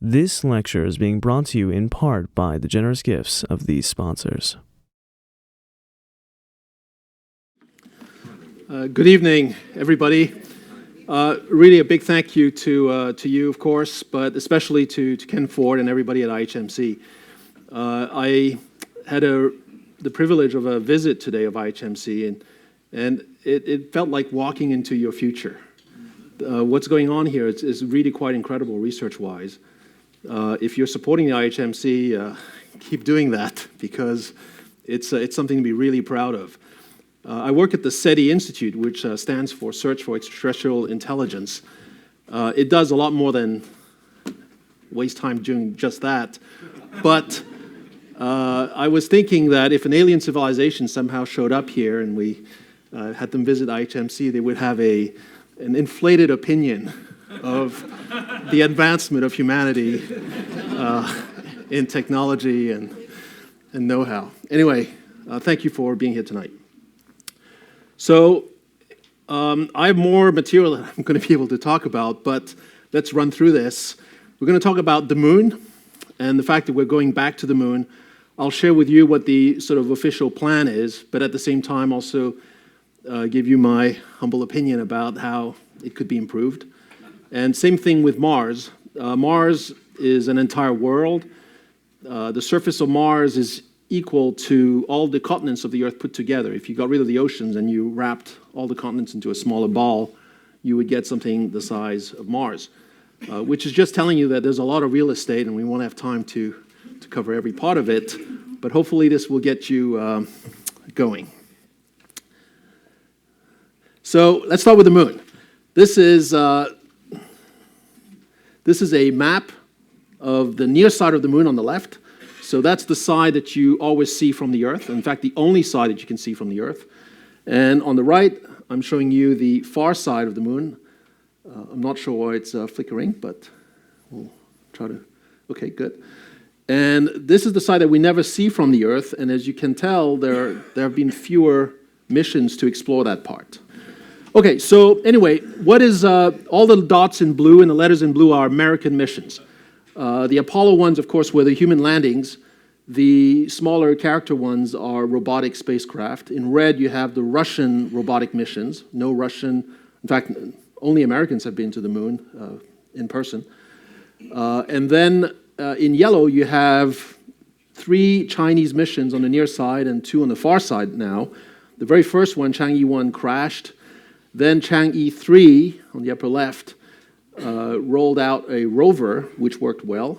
This lecture is being brought to you in part by the generous gifts of these sponsors. Good evening, everybody. Really a big thank you to you, of course, but especially to Ken Ford and everybody at IHMC. I had the privilege of a visit today of IHMC, and it felt like walking into your future. What's going on here is really quite incredible research-wise. If you're supporting the IHMC, keep doing that because it's something to be really proud of. I work at the SETI Institute, which stands for Search for Extraterrestrial Intelligence. It does a lot more than waste time doing just that. But I was thinking that if an alien civilization somehow showed up here and we had them visit IHMC, they would have an inflated opinion of the advancement of humanity in technology and know-how. Anyway, thank you for being here tonight. So I have more material that I'm going to be able to talk about, but let's run through this. We're going to talk about the moon and the fact that we're going back to the moon. I'll share with you what the sort of official plan is, but at the same time also give you my humble opinion about how it could be improved. And same thing with Mars. Mars is an entire world. The surface of Mars is equal to all the continents of the Earth put together. If you got rid of the oceans and you wrapped all the continents into a smaller ball, you would get something the size of Mars, which is just telling you that there's a lot of real estate and we won't have time to cover every part of it, but hopefully this will get you going. So let's start with the moon. This is a map of the near side of the moon on the left. So that's the side that you always see from the Earth. In fact, the only side that you can see from the Earth. And on the right, I'm showing you the far side of the moon. I'm not sure why it's flickering, but we'll try to... Okay, good. And this is the side that we never see from the Earth. And as you can tell, there have been fewer missions to explore that part. Okay, so anyway, what is all the dots in blue and the letters in blue are American missions. The Apollo ones, of course, were the human landings. The smaller character ones are robotic spacecraft. In red, you have the Russian robotic missions. No Russian, in fact, only Americans have been to the moon in person. And then in yellow, you have 3 Chinese missions on the near side and 2 on the far side now. The very first one, Chang'e 1, crashed. Then Chang'e 3, on the upper left, rolled out a rover, which worked well.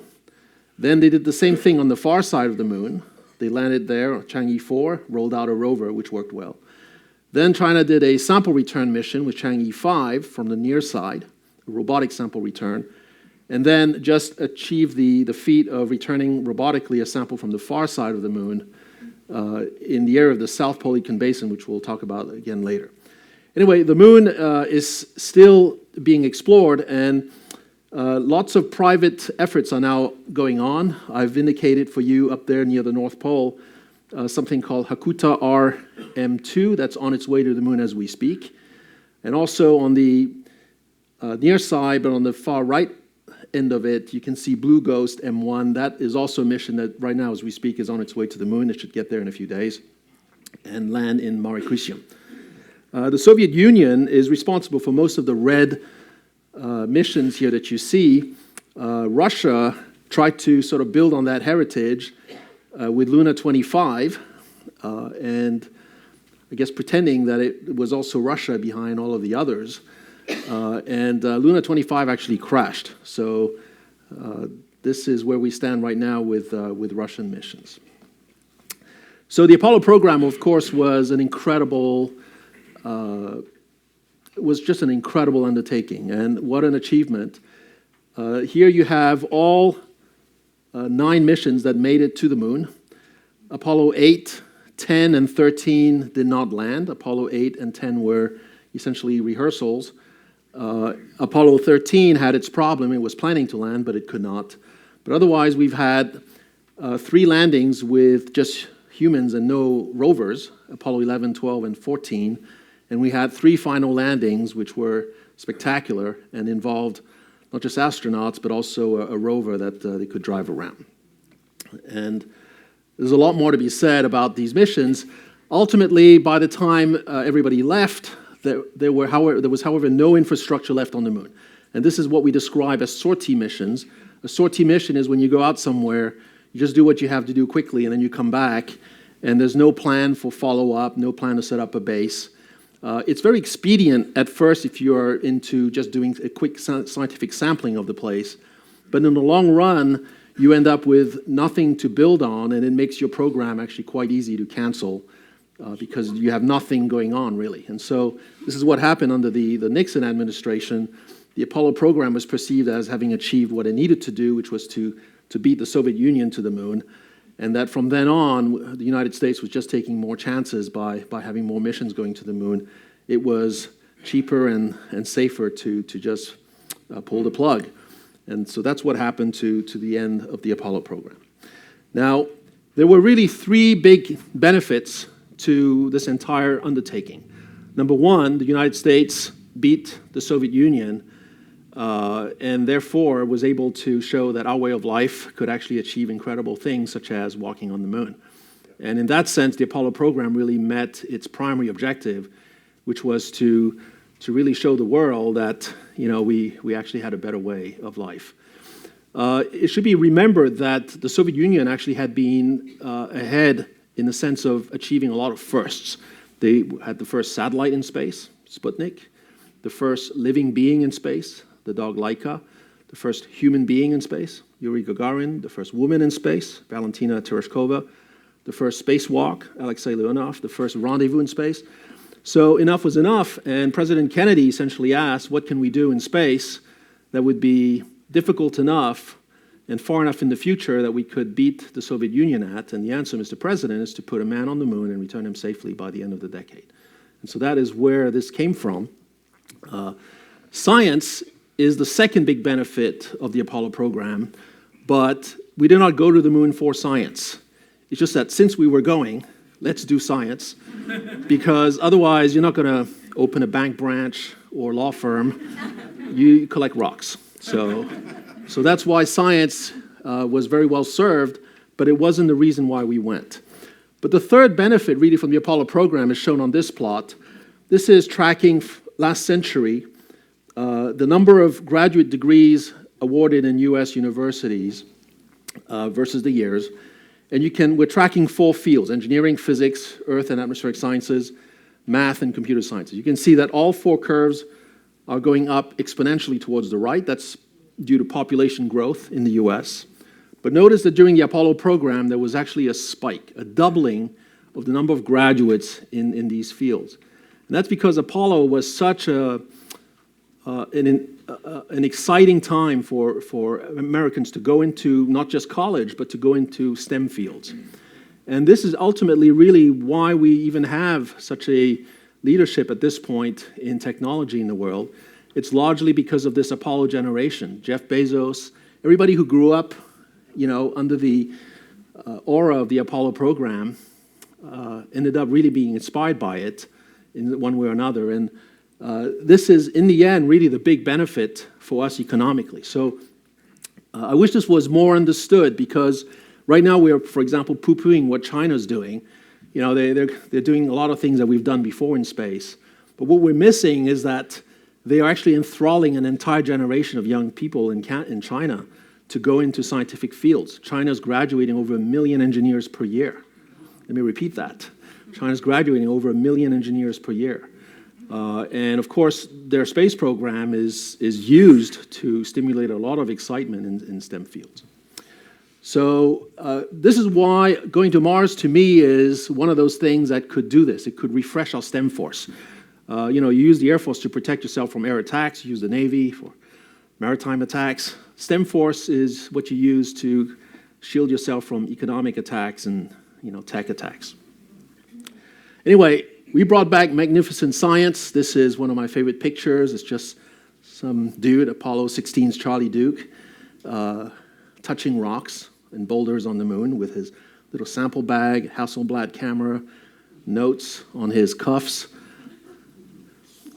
Then they did the same thing on the far side of the moon. They landed there, Chang'e 4, rolled out a rover, which worked well. Then China did a sample return mission with Chang'e 5 from the near side, a robotic sample return, and then just achieved the feat of returning robotically a sample from the far side of the moon in the area of the South Polacan Basin, which we'll talk about again later. Anyway, the moon is still being explored, and lots of private efforts are now going on. I've indicated for you up there near the North Pole something called Hakuta RM2 that's on its way to the moon as we speak. And also on the near side, but on the far right end of it, you can see Blue Ghost M1. That is also a mission that right now as we speak is on its way to the moon. It should get there in a few days and land in Mare Crisium. The Soviet Union is responsible for most of the red missions here that you see. Russia tried to sort of build on that heritage with Luna 25, and I guess pretending that it was also Russia behind all of the others. And Luna 25 actually crashed. So this is where we stand right now with Russian missions. So the Apollo program, of course, was an incredible... was just an incredible undertaking, and what an achievement. Here you have all 9 missions that made it to the moon. Apollo 8, 10, and 13 did not land. Apollo 8 and 10 were essentially rehearsals. Apollo 13 had its problem. It was planning to land, but it could not. But otherwise, we've had 3 landings with just humans and no rovers, Apollo 11, 12, and 14. And we had 3 final landings, which were spectacular and involved not just astronauts, but also a rover that they could drive around. And there's a lot more to be said about these missions. Ultimately, by the time everybody left, there was, however, no infrastructure left on the moon. And this is what we describe as sortie missions. A sortie mission is when you go out somewhere, you just do what you have to do quickly, and then you come back, and there's no plan for follow-up, no plan to set up a base. It's very expedient at first if you're into just doing a quick scientific sampling of the place. But in the long run, you end up with nothing to build on, and it makes your program actually quite easy to cancel because you have nothing going on, really. And so this is what happened under the Nixon administration. The Apollo program was perceived as having achieved what it needed to do, which was to beat the Soviet Union to the moon, and that from then on, the United States was just taking more chances by having more missions going to the moon. It was cheaper and safer to just pull the plug. And so that's what happened to the end of the Apollo program. Now, there were really three big benefits to this entire undertaking. Number one, the United States beat the Soviet Union and therefore was able to show that our way of life could actually achieve incredible things such as walking on the moon. And in that sense, the Apollo program really met its primary objective, which was to really show the world that we actually had a better way of life. It should be remembered that the Soviet Union actually had been ahead in the sense of achieving a lot of firsts. They had the first satellite in space, Sputnik, the first living being in space, the dog Laika, the first human being in space, Yuri Gagarin, the first woman in space, Valentina Tereshkova, the first spacewalk, Alexei Leonov, the first rendezvous in space. So enough was enough, and President Kennedy essentially asked, what can we do in space that would be difficult enough and far enough in the future that we could beat the Soviet Union at? And the answer, Mr. President, is to put a man on the moon and return him safely by the end of the decade. And so that is where this came from. Science is the second big benefit of the Apollo program, but we did not go to the moon for science. It's just that since we were going, let's do science, because otherwise you're not going to open a bank branch or law firm. You collect rocks. So that's why science was very well served, but it wasn't the reason why we went. But the third benefit really from the Apollo program is shown on this plot. This is tracking last century the number of graduate degrees awarded in U.S. universities versus the years. And we're tracking 4 fields: engineering, physics, earth and atmospheric sciences, math, and computer sciences. You can see that all 4 curves are going up exponentially towards the right. That's due to population growth in the US. But notice that during the Apollo program, there was actually a spike, a doubling of the number of graduates in these fields. And that's because Apollo was such an exciting time for Americans to go into not just college, but to go into STEM fields. And this is ultimately really why we even have such a leadership at this point in technology in the world. It's largely because of this Apollo generation. Jeff Bezos, everybody who grew up, under the aura of the Apollo program, ended up really being inspired by it in one way or another. And this is, in the end, really the big benefit for us economically. So I wish this was more understood, because right now we are, for example, poo-pooing what China's doing. They're doing a lot of things that we've done before in space. But what we're missing is that they are actually enthralling an entire generation of young people in China to go into scientific fields. China's graduating over 1 million engineers per year. Let me repeat that. China's graduating over 1 million engineers per year. And of course, their space program is used to stimulate a lot of excitement in STEM fields. So this is why going to Mars, to me, is one of those things that could do this. It could refresh our STEM force. You use the Air Force to protect yourself from air attacks. You use the Navy for maritime attacks. STEM force is what you use to shield yourself from economic attacks and tech attacks. Anyway, we brought back magnificent science. This is one of my favorite pictures. It's just some dude, Apollo 16's Charlie Duke, touching rocks and boulders on the moon with his little sample bag, Hasselblad camera, notes on his cuffs,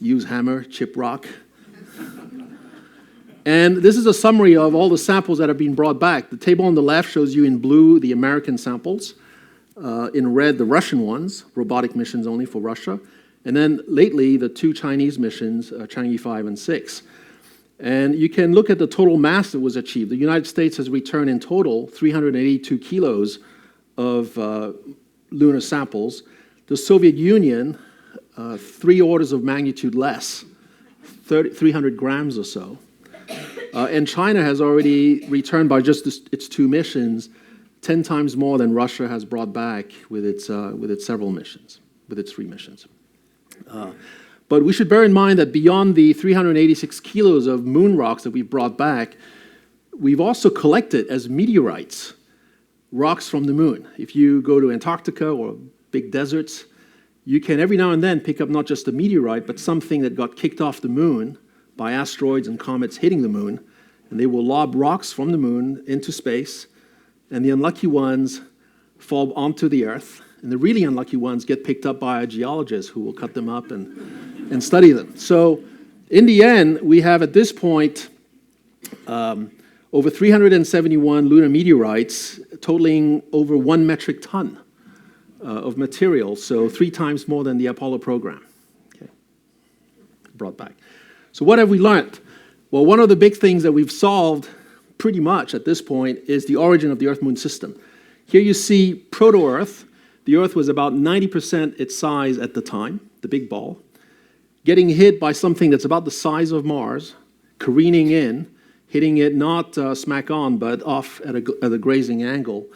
use hammer, chip rock. And this is a summary of all the samples that have been brought back. The table on the left shows you in blue the American samples, in red the Russian ones, robotic missions only for Russia, and then lately the 2 Chinese missions, Chang'e 5 and 6. And you can look at the total mass that was achieved. The United States has returned in total 382 kilos of lunar samples. The Soviet Union, 3 orders of magnitude less, 300 grams or so. And China has already returned by just its 2 missions 10 times more than Russia has brought back with its several missions, with its 3 missions. But we should bear in mind that beyond the 386 kilos of moon rocks that we've brought back, we've also collected as meteorites rocks from the moon. If you go to Antarctica or big deserts, you can every now and then pick up not just a meteorite, but something that got kicked off the moon by asteroids and comets hitting the moon, and they will lob rocks from the moon into space, and the unlucky ones fall onto the Earth, and the really unlucky ones get picked up by a geologist who will cut them up and study them. So in the end, we have at this point over 371 lunar meteorites totaling over 1 metric ton of material, so 3 times more than the Apollo program. Okay. Brought back. So what have we learned? Well, one of the big things that we've solved pretty much at this point is the origin of the Earth-Moon system. Here you see proto-Earth. The Earth was about 90% its size at the time, the big ball, getting hit by something that's about the size of Mars, careening in, hitting it not smack on, but off at a grazing angle.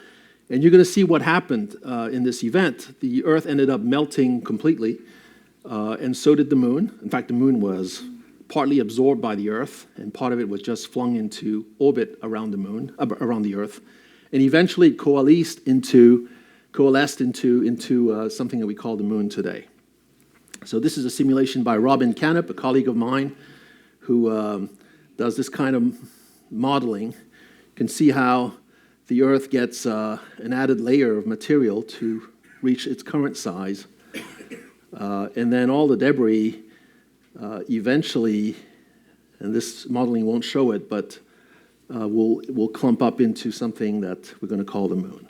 And you're going to see what happened in this event. The Earth ended up melting completely, and so did the Moon. In fact, the Moon was partly absorbed by the Earth, and part of it was just flung into orbit around the Moon, around the Earth, and eventually it coalesced into something that we call the Moon today. So this is a simulation by Robin Canup, a colleague of mine, who does this kind of modeling. You can see how the Earth gets an added layer of material to reach its current size, and then all the debris eventually, and this modeling won't show it, but will clump up into something that we're going to call the Moon.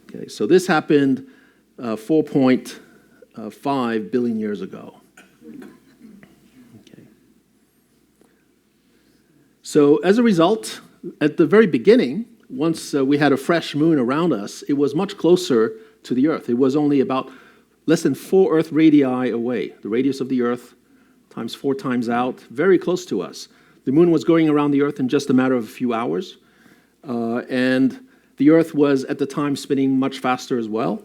Okay, so this happened 4.5 billion years ago. Okay. So as a result, at the very beginning, once we had a fresh moon around us, it was much closer to the Earth. It was only about less than 4 Earth radii away. The radius of the Earth times 4 times out, very close to us. The moon was going around the Earth in just a matter of a few hours, and the Earth was at the time spinning much faster as well.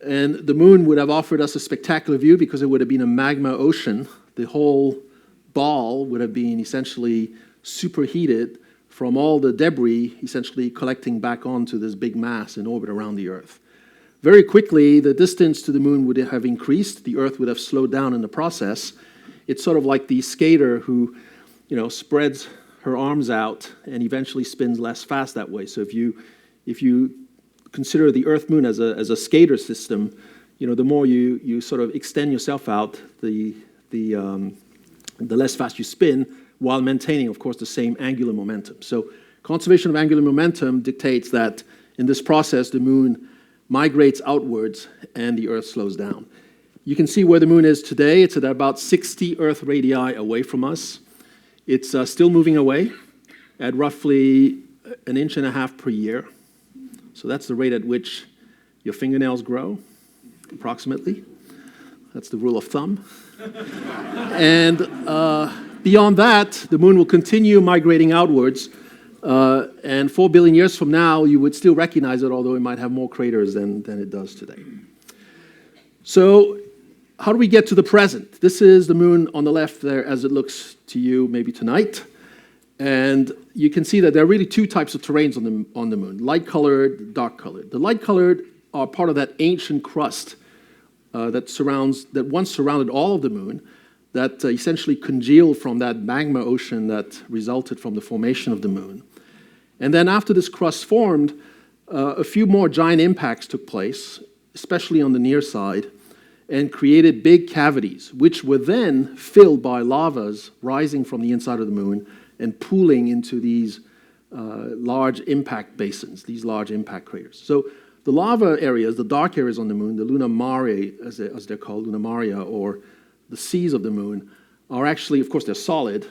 And the moon would have offered us a spectacular view because it would have been a magma ocean. The whole ball would have been essentially superheated from all the debris essentially collecting back onto this big mass in orbit around the Earth. Very quickly, the distance to the moon would have increased. The Earth would have slowed down in the process. It's sort of like the skater who, spreads her arms out and eventually spins less fast that way. So if you consider the Earth-Moon as a skater system, the more you sort of extend yourself out, the less fast you spin, while maintaining, of course, the same angular momentum. So conservation of angular momentum dictates that in this process, the moon migrates outwards and the Earth slows down. You can see where the moon is today. It's at about 60 Earth radii away from us. It's still moving away at roughly 1.5 inches per year. So that's the rate at which your fingernails grow, approximately. That's the rule of thumb. And beyond that, the moon will continue migrating outwards. And 4 billion years from now, you would still recognize it, although it might have more craters than it does today. So how do we get to the present? This is the moon on the left there as it looks to you maybe tonight. And you can see that there are really 2 types of terrains on the moon, light-colored, dark-colored. The light-colored are part of that ancient crust that once surrounded all of the moon, that essentially congealed from that magma ocean that resulted from the formation of the moon. And then after this crust formed, a few more giant impacts took place, especially on the near side, and created big cavities, which were then filled by lavas rising from the inside of the moon and pooling into these large impact basins, these large impact craters. So the lava areas, the dark areas on the moon, the luna mare, as they're called, luna maria, or the seas of the moon, are actually, of course, they're solid,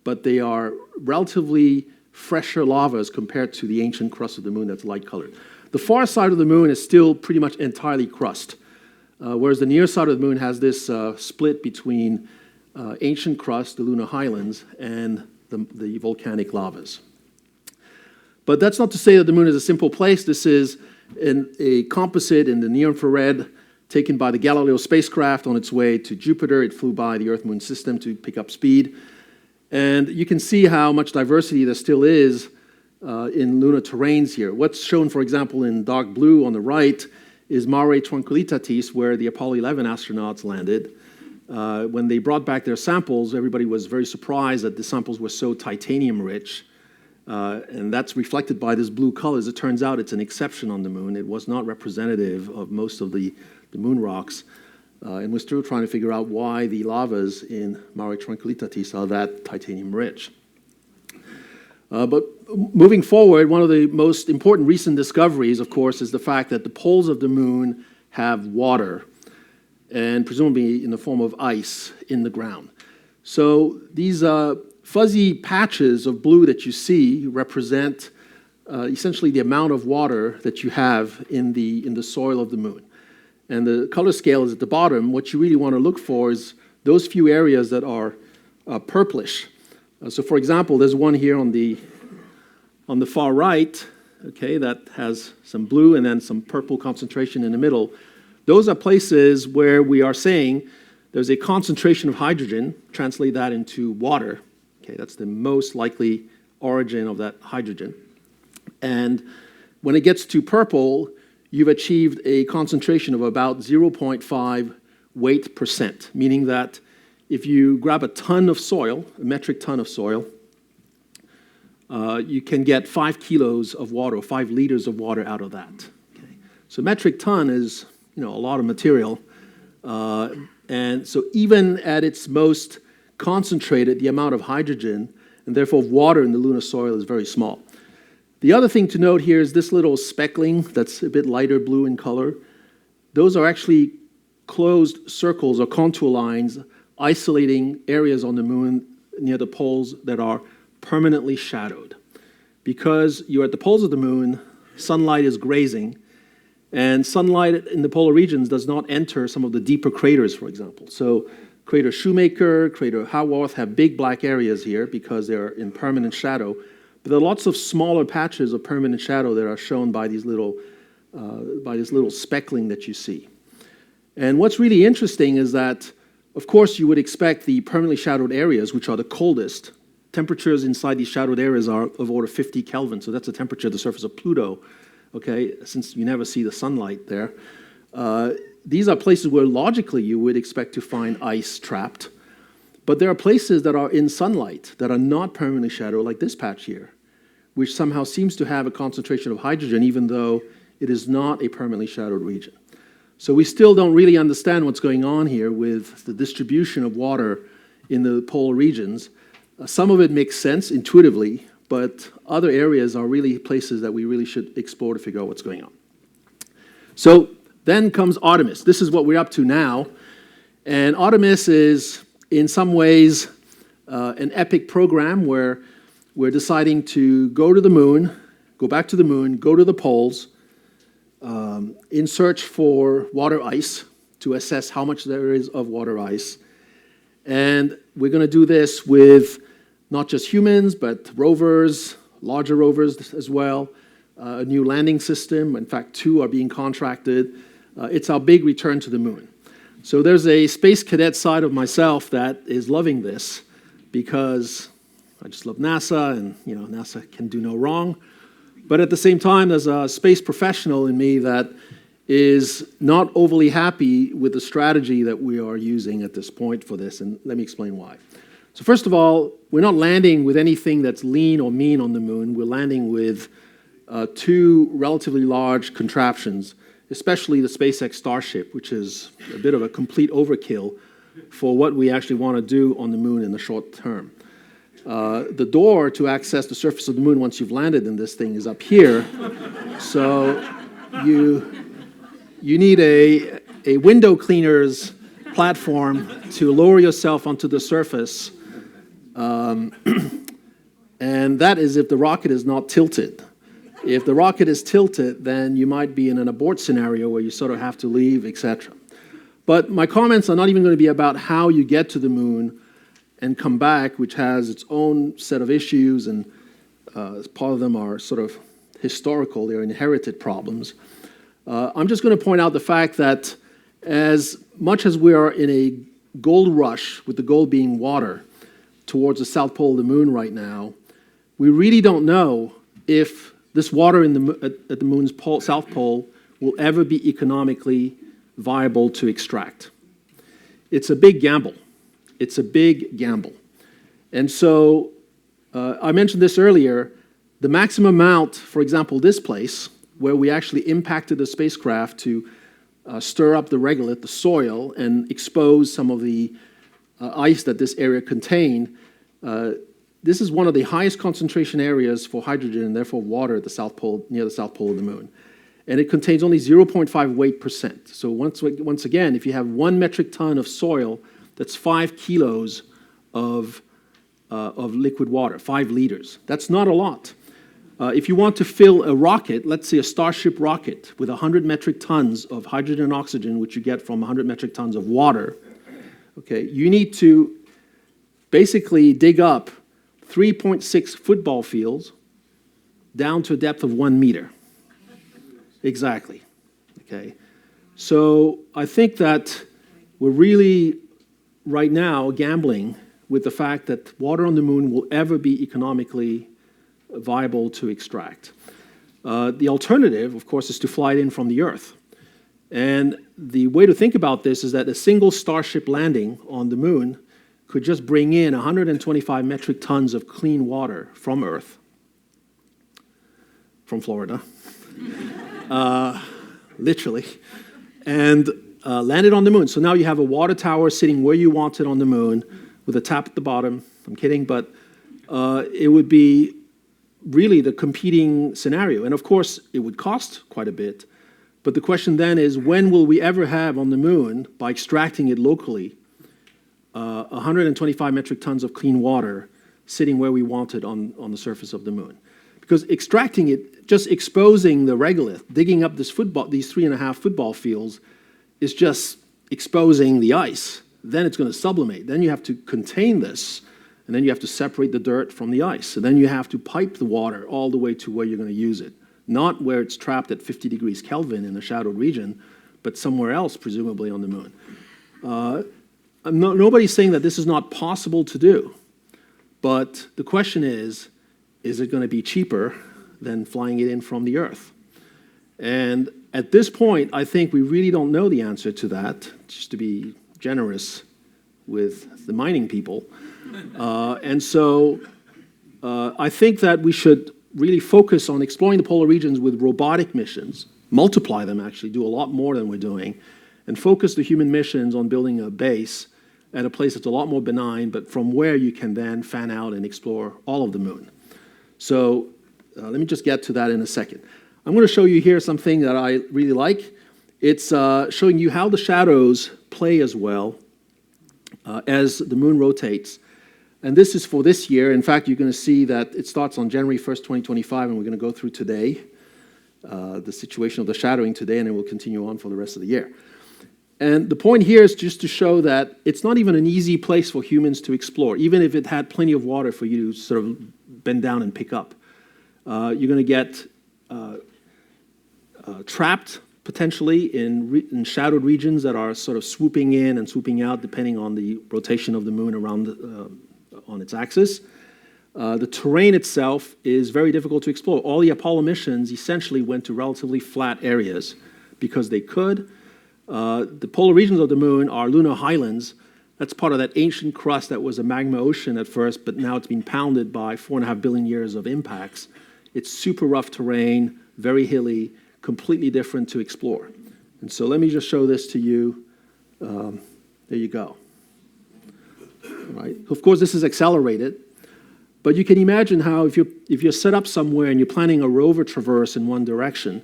but they are relatively fresher lavas compared to the ancient crust of the moon that's light-colored. The far side of the moon is still pretty much entirely crust, whereas the near side of the moon has this split between ancient crust, the lunar highlands, and the volcanic lavas. But that's not to say that the moon is a simple place. This is a composite in the near-infrared taken by the Galileo spacecraft on its way to Jupiter. It flew by the Earth-Moon system to pick up speed. And you can see how much diversity there still is in lunar terrains here. What's shown, for example, in dark blue on the right is Mare Tranquillitatis, where the Apollo 11 astronauts landed. When they brought back their samples, everybody was very surprised that the samples were so titanium-rich. And that's reflected by this blue color. As it turns out, it's an exception on the moon. It was not representative of most of the moon rocks. And we're still trying to figure out why the lavas in Mare Tranquillitatis are that titanium-rich. But moving forward, one of the most important recent discoveries, of course, is the fact that the poles of the moon have water, and presumably in the form of ice in the ground. So these fuzzy patches of blue that you see represent essentially the amount of water that you have in the soil of the moon. And the color scale is at the bottom. What you really want to look for is those few areas that are purplish. So for example, there's one here on the far right, okay, that has some blue and then some purple concentration in the middle. Those are places where we are saying there's a concentration of hydrogen. Translate that into water. Okay, that's the most likely origin of that hydrogen. And when it gets to purple, you've achieved a concentration of about 0.5 weight percent, meaning that if you grab a ton of soil, a metric ton of soil, you can get 5 kilos of water, or 5 liters of water out of that. Okay. So metric ton is, a lot of material. And so even at its most concentrated, the amount of hydrogen and therefore of water in the lunar soil is very small. The other thing to note here is this little speckling that's a bit lighter blue in color. Those are actually closed circles or contour lines isolating areas on the moon near the poles that are permanently shadowed. Because you're at the poles of the moon, sunlight is grazing, and sunlight in the polar regions does not enter some of the deeper craters, for example. So Crater Shoemaker, Crater Haworth have big black areas here because they're in permanent shadow. But there are lots of smaller patches of permanent shadow that are shown by these little, this little speckling that you see. And what's really interesting is that, of course, you would expect the permanently shadowed areas, which are the coldest. Temperatures inside these shadowed areas are of order 50 Kelvin, so that's the temperature of the surface of Pluto, okay, since you never see the sunlight there. These are places where logically you would expect to find ice trapped. But there are places that are in sunlight that are not permanently shadowed, like this patch here, which somehow seems to have a concentration of hydrogen, even though it is not a permanently shadowed region. So we still don't really understand what's going on here with the distribution of water in the polar regions. Some of it makes sense intuitively, but other areas are really places that we really should explore to figure out what's going on. So then comes Artemis. This is what we're up to now. And Artemis is, in some ways, an epic program where we're deciding to go to the moon, go back to the moon, go to the poles, in search for water ice to assess how much there is of water ice. And we're going to do this with not just humans, but rovers, larger rovers as well, a new landing system. In fact, 2 are being contracted. It's our big return to the moon. So there's a space cadet side of myself that is loving this because I just love NASA, and NASA can do no wrong. But at the same time, there's a space professional in me that is not overly happy with the strategy that we are using at this point for this, and let me explain why. So first of all, we're not landing with anything that's lean or mean on the moon. We're landing with 2 relatively large contraptions, especially the SpaceX Starship, which is a bit of a complete overkill for what we actually want to do on the moon in the short term. The door to access the surface of the moon once you've landed in this thing is up here. So you need a window cleaner's platform to lower yourself onto the surface. And that is if the rocket is not tilted. If the rocket is tilted, then you might be in an abort scenario where you sort of have to leave, etc. But my comments are not even going to be about how you get to the moon and come back, which has its own set of issues, and part of them are sort of historical, they're inherited problems. I'm just going to point out the fact that as much as we are in a gold rush, with the gold being water, towards the south pole of the moon right now, we really don't know if this water at the moon's south pole will ever be economically viable to extract. It's a big gamble. It's a big gamble. And so, I mentioned this earlier, the maximum amount, for example, this place, where we actually impacted the spacecraft to stir up the regolith, the soil, and expose some of the ice that this area contained, this is one of the highest concentration areas for hydrogen and therefore water at the south pole, near the south pole of the moon. And it contains only 0.5 weight%. So once again, if you have 1 metric ton of soil, that's 5 kilos of liquid water, 5 liters. That's not a lot. If you want to fill a rocket, let's say a Starship rocket, with 100 metric tons of hydrogen and oxygen, which you get from 100 metric tons of water, okay, you need to basically dig up 3.6 football fields down to a depth of 1 meter. Exactly. Okay. So I think that we're really, right now, gambling with the fact that water on the moon will ever be economically viable to extract. The alternative, of course, is to fly it in from the Earth. And the way to think about this is that a single Starship landing on the moon could just bring in 125 metric tons of clean water from Earth, from Florida, literally, and land it on the moon. So now you have a water tower sitting where you want it on the moon with a tap at the bottom. I'm kidding, but it would be really the competing scenario. And of course, it would cost quite a bit. But the question then is, when will we ever have on the moon, by extracting it locally, 125 metric tons of clean water sitting where we want it on the surface of the moon? Because extracting it, just exposing the regolith, digging up these 3.5 football fields, is just exposing the ice. Then it's going to sublimate. Then you have to contain this, and then you have to separate the dirt from the ice. So then you have to pipe the water all the way to where you're going to use it. Not where it's trapped at 50 degrees Kelvin in a shadowed region, but somewhere else, presumably on the moon. Nobody's saying that this is not possible to do. But the question is it going to be cheaper than flying it in from the Earth? And at this point, I think we really don't know the answer to that, just to be generous with the mining people. And so I think that we should really focus on exploring the polar regions with robotic missions, multiply them actually, do a lot more than we're doing, and focus the human missions on building a base at a place that's a lot more benign, but from where you can then fan out and explore all of the moon. So let me just get to that in a second. I'm going to show you here something that I really like. It's showing you how the shadows play as well as the moon rotates. And this is for this year. In fact, you're going to see that it starts on January 1st, 2025, and we're going to go through today, the situation of the shadowing today, and then we'll continue on for the rest of the year. And the point here is just to show that it's not even an easy place for humans to explore, even if it had plenty of water for you to sort of bend down and pick up. You're going to get trapped, potentially, in shadowed regions that are sort of swooping in and swooping out, depending on the rotation of the moon around on its axis. The terrain itself is very difficult to explore. All the Apollo missions essentially went to relatively flat areas because they could. The polar regions of the moon are lunar highlands. That's part of that ancient crust that was a magma ocean at first, but now it's been pounded by 4.5 billion years of impacts. It's super rough terrain, very hilly, completely different to explore. And so let me just show this to you. There you go. Right. Of course, this is accelerated, but you can imagine how if you're set up somewhere and you're planning a rover traverse in one direction,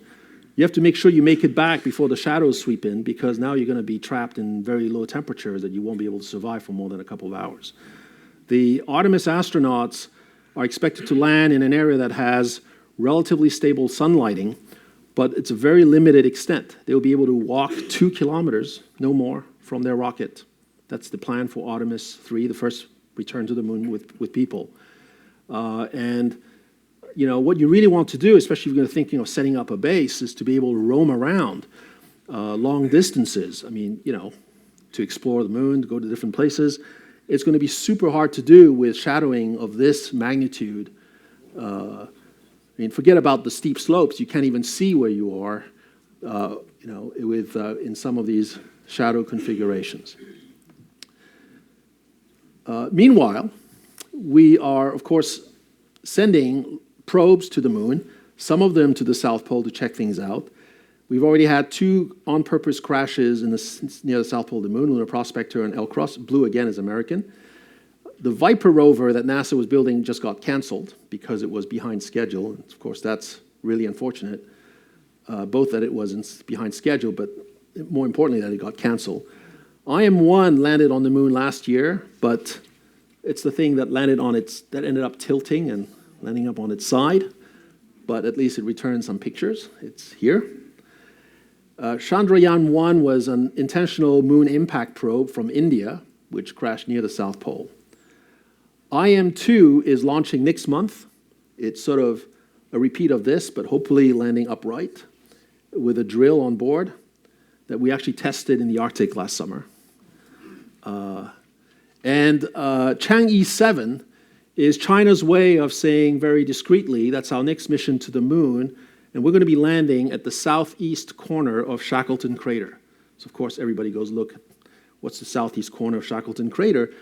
you have to make sure you make it back before the shadows sweep in, because now you're going to be trapped in very low temperatures that you won't be able to survive for more than a couple of hours. The Artemis astronauts are expected to land in an area that has relatively stable sunlighting, but it's a very limited extent. They'll be able to walk 2 kilometers, no more, from their rocket. That's the plan for Artemis 3, the first return to the moon with people. And what you really want to do, especially if you're thinking of setting up a base, is to be able to roam around long distances. I mean, to explore the moon, to go to different places. It's going to be super hard to do with shadowing of this magnitude. I mean, forget about the steep slopes. You can't even see where you are, in some of these shadow configurations. Meanwhile, we are, of course, sending probes to the moon, some of them to the South Pole to check things out. We've already had 2 on-purpose crashes near the South Pole of the moon, Lunar Prospector and El-Cross. Blue, again, is American. The Viper rover that NASA was building just got canceled because it was behind schedule. And of course, that's really unfortunate, both that it was behind schedule, but more importantly, that it got canceled. IM-1 landed on the moon last year, but it's the thing that ended up tilting and landing up on its side, but at least it returned some pictures. It's here. Chandrayaan-1 was an intentional moon impact probe from India, which crashed near the South Pole. IM-2 is launching next month. It's sort of a repeat of this, but hopefully landing upright with a drill on board that we actually tested in the Arctic last summer. Chang'e 7 is China's way of saying very discreetly, that's our next mission to the moon, and we're going to be landing at the southeast corner of Shackleton Crater. So, of course, everybody goes, look, what's the southeast corner of Shackleton Crater?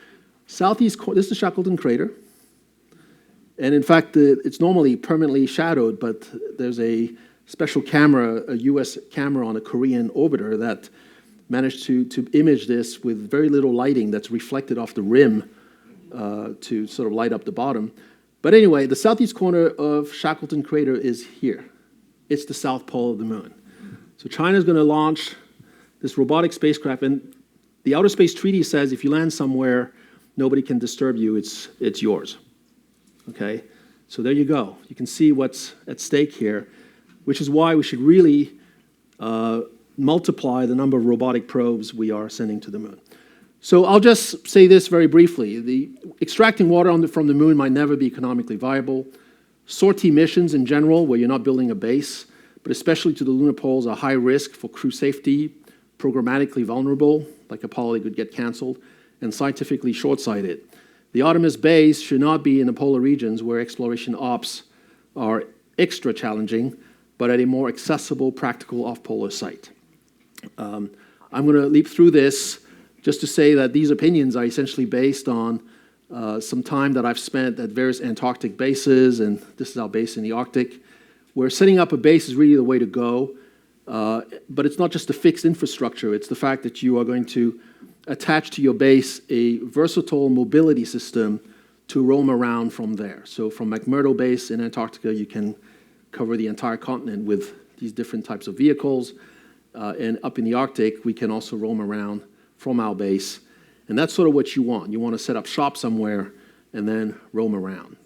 This is the Shackleton Crater. And in fact, it's normally permanently shadowed, but there's a special camera, a US camera on a Korean orbiter that managed to image this with very little lighting that's reflected off the rim to sort of light up the bottom. But anyway, the southeast corner of Shackleton Crater is here. It's the South Pole of the moon. So China's going to launch this robotic spacecraft, and the Outer Space Treaty says if you land somewhere, nobody can disturb you, it's yours. Okay? So there you go. You can see what's at stake here, which is why we should really multiply the number of robotic probes we are sending to the moon. So I'll just say this very briefly. Extracting water from the moon might never be economically viable. Sortie missions in general, where you're not building a base, but especially to the lunar poles, are high risk for crew safety, programmatically vulnerable, like Apollo could get canceled, and scientifically short-sighted. The Artemis base should not be in the polar regions where exploration ops are extra challenging, but at a more accessible, practical off-polar site. I'm going to leap through this just to say that these opinions are essentially based on some time that I've spent at various Antarctic bases, and this is our base in the Arctic, where setting up a base is really the way to go. But it's not just the fixed infrastructure, it's the fact that you are going to attach to your base a versatile mobility system to roam around from there. So from McMurdo Base in Antarctica, you can cover the entire continent with these different types of vehicles. And up in the Arctic, we can also roam around from our base. And that's sort of what you want. You want to set up shop somewhere and then roam around.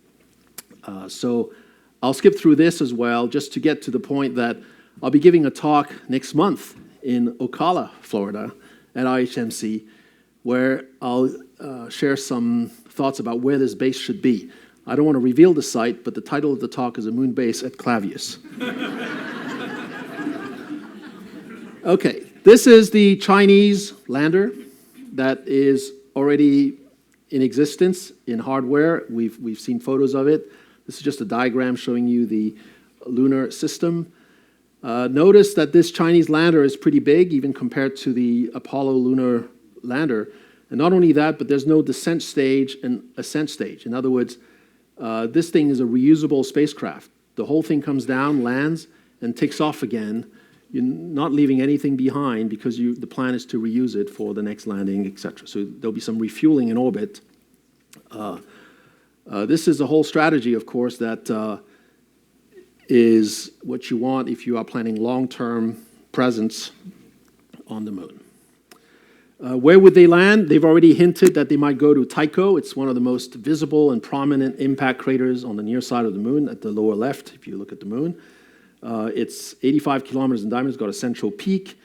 So I'll skip through this as well, just to get to the point that I'll be giving a talk next month in Ocala, Florida, at IHMC, where I'll share some thoughts about where this base should be. I don't want to reveal the site, but the title of the talk is A Moon Base at Clavius. Okay, this is the Chinese lander that is already in existence in hardware. We've seen photos of it. This is just a diagram showing you the lunar system. Notice that this Chinese lander is pretty big, even compared to the Apollo lunar lander. And not only that, but there's no descent stage and ascent stage. In other words, this thing is a reusable spacecraft. The whole thing comes down, lands, and takes off again You're not leaving anything behind because the plan is to reuse it for the next landing, etc. So there'll be some refueling in orbit. This is a whole strategy, of course, that is what you want if you are planning long-term presence on the moon. Where would they land? They've already hinted that they might go to Tycho. It's one of the most visible and prominent impact craters on the near side of the moon, at the lower left, if you look at the moon. It's 85 kilometers in diameter. It's got a central peak.